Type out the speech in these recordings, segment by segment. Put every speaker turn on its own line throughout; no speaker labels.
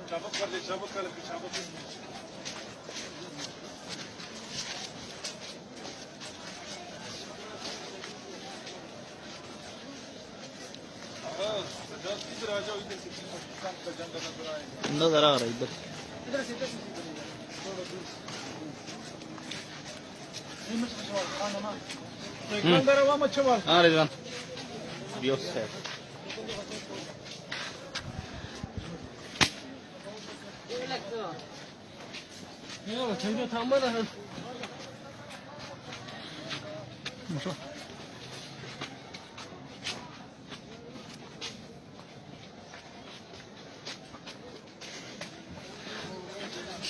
Çabuk kardeş, çabuk kardeş, çabuk.
अंदर जरा आ रहा है इधर हाँ रिजवान बियोस है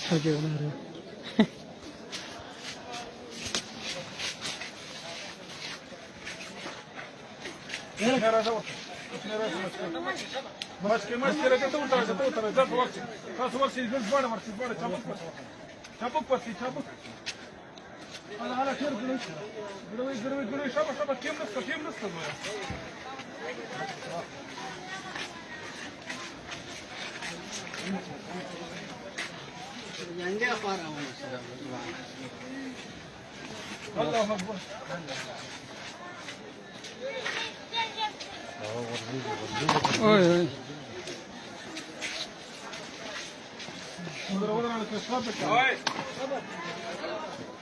Hadi onları.
Çabuk bas, çabuk. Hala kır gülüş. Gülüş, şabak, kim nasıl bu ya?
Yange apa ramu?
Allahu Akbar.
Oy oy.
Oy.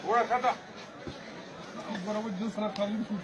Ora kada. Bana bu cins sana kalmış mı?